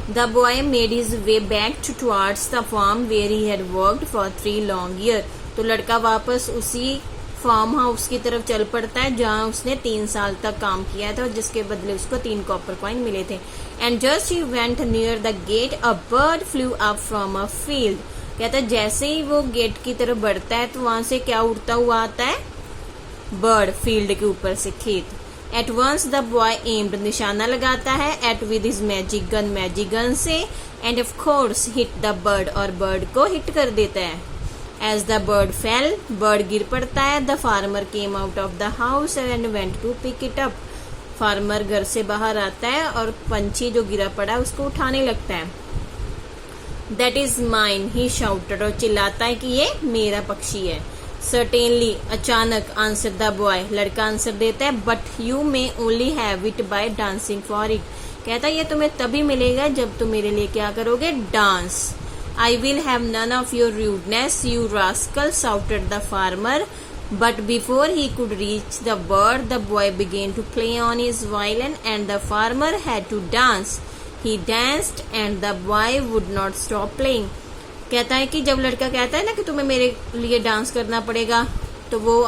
The boy made his way back towards the farm where he had worked for 3 long year. तो लड़का वापस उसी farm house की तरफ चल पड़ता है जहां उसने 3 साल तक काम किया था, जिसके बदले उसको 3 कॉपर कॉइन मिले थे। And just he went near the get a bird flu up from a field. कहता है जैसे ही वो गेट की तरफ बढ़ता है तो वहां से क्या उड़ता हुआ आता है? बर्ड, फील्ड के ऊपर से, खेत। At once the boy aimed, निशाना लगाता है, at with his magic gun से, and of course hit the bird, और बर्ड को हिट कर देता है। As the bird fell, bird गिर पड़ता है। The farmer came out of the house and went to pick it up. Farmer घर से बाहर आता है और पंछी जो गिरा पड़ा है उसको उठाने लगता है। That is mine, he shouted, और चिल्लाता है कि ये मेरा पक्षी है। सर्टेनली, अचानक, आंसर द बॉय, लड़का आंसर देता है, but you may only have it by dancing for it. कहता है ये तुम्हें तभी मिलेगा जब तुम मेरे लिए क्या करोगे? Dance. I will have none of your rudeness, you rascal, shouted the farmer. But before he could reach the bird, the boy began to play on his violin, and the farmer had to dance. He danced, and the boy would not stop playing. कहता है कि जब लड़का कहता है ना कि तुम्हें मेरे लिए डांस करना पड़ेगा, तो वो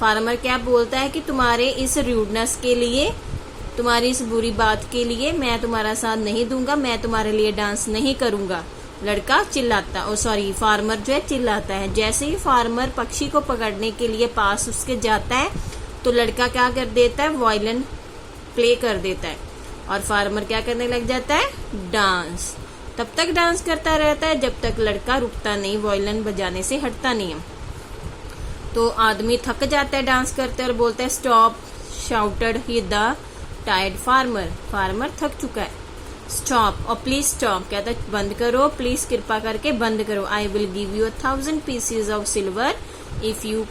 फार्मर क्या बोलता है कि तुम्हारे इस रूडनेस के लिए, तुम्हारी इस बुरी बात के लिए मैं तुम्हारा साथ नहीं दूंगा, मैं तुम्हारे लिए डांस नहीं करूंगा। लड़का चिल्लाता, फार्मर जो है चिल्लाता है। जैसे ही फार्मर पक्षी को पकड़ने के लिए पास उसके जाता है तो लड़का क्या कर देता है? वायलिन प्ले कर देता है, और फार्मर क्या करने लग जाता है? डांस। तब तक डांस करता रहता है जब तक लड़का रुकता नहीं, वायलिन बजाने से हटता नहीं है। तो आदमी थक जाता है डांस करते और बोलता है, stop, shouted he the tired farmer. Farmer थक चुका है। स्टॉप, और प्लीज स्टॉप, कहता है बंद करो, प्लीज कृपा करके बंद करो। I will give you 1000 pieces of silver if you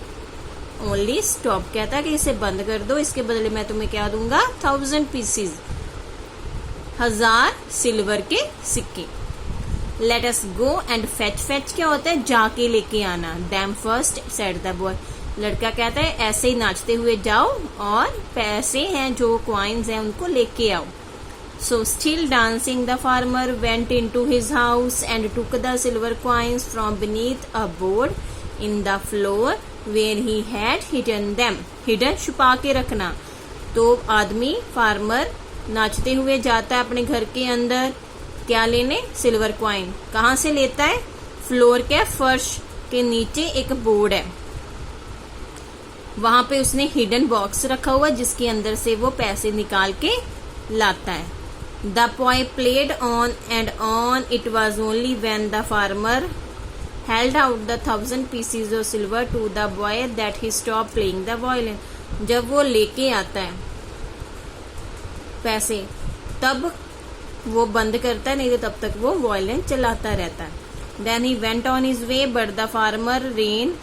only stop. कहता है कि इसे बंद कर दो, इसके बदले मैं तुम्हें क्या दूंगा? 1000 पीसेज, 1000 सिल्वर के सिक्के। Let us go and fetch, fetch क्या होता है? जाके लेके आना। Dam first, said the boy. लड़का कहता है ऐसे ही नाचते हुए जाओ और पैसे हैं जो कॉइन्स हैं उनको लेके आओ। So still dancing, the farmer went into his house and took the silver coins from beneath a board in the floor where he had hidden them. Hidden, छुपा के रखना। तो आदमी फार्मर नाचते हुए जाता है अपने घर के अंदर, क्या लेने? Silver coin. कहाँ से लेता है? फ्लोर के फर्श के नीचे एक बोर्ड है, वहां पे उसने हिडन बॉक्स रखा हुआ जिसके अंदर से वो पैसे निकाल के लाता है। The boy played on and on. It was only when the farmer held out the 1000 pieces of silver to the boy that he stopped playing the violin. जब वो लेके आता है पैसे तब वो बंद करता है, नहीं तो तब तक वो वायलिन चलाता रहता है। Then he went on his way, but the farmer ran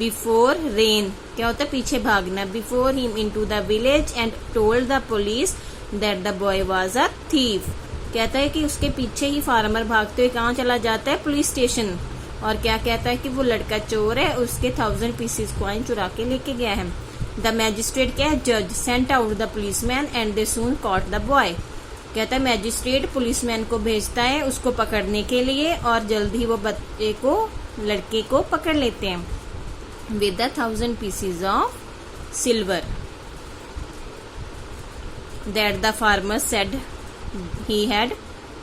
before rain, क्या होता है? पीछे भागना। Before him into the village and told the police that the boy was a thief. कहता है कि उसके पीछे ही फार्मर भागते हुए कहाँ चला जाता है? Police station. और क्या कहता है कि वो लड़का चोर है, उसके 1000 पीसेस कॉइन चुरा के लेके गया है। द मैजिस्ट्रेट क्या है? जज। Sent out the policeman and they soon caught the boy. कहता है मैजिस्ट्रेट पुलिसमैन को भेजता है उसको पकड़ने के लिए, और जल्द ही वो बच्चे को, लड़के को पकड़ लेते हैं with the 1000 pieces of silver that the farmer said he had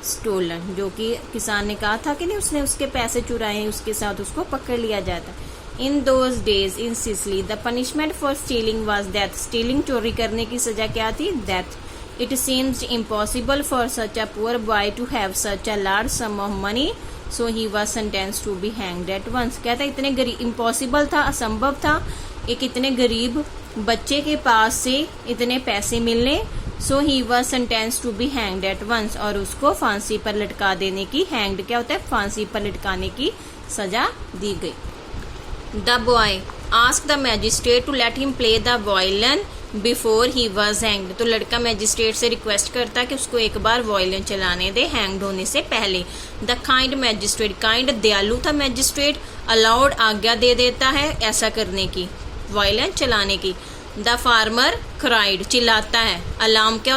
stolen, जो कि किसान ने कहा था कि नहीं उसने उसके पैसे चुराए, उसके साथ उसको पकड़ लिया जाता। In those days in Sicily the punishment for stealing was death. Stealing, चोरी करने की सजा क्या थी? Death. It seemed impossible for such a poor boy to have such a large sum of money, so he was sentenced to be hanged at once. कहता इतने गरीब, impossible था, असंभव था एक इतने गरीब बच्चे के पास से इतने पैसे मिलने। So he was sentence to be hanged at once, और उसको फांसी पर लटका देने की, हैंग्ड क्या होता है? फांसी पर लटकाने की सजा दी गई। The boy ask the magistrate to let him play the violin before he was hanged. तो लड़का मैजिस्ट्रेट से रिक्वेस्ट करता है कि उसको एक बार वायलिन चलाने दे हैंग्ड होने से पहले। द काइंड मैजिस्ट्रेट, काइंड दयालु था मैजिस्ट्रेट, अलाउड, आज्ञा दे देता है ऐसा करने की, वायलिन चलाने की। द फार्मर क्राइड, चिल्लाता है। अलार्म क्या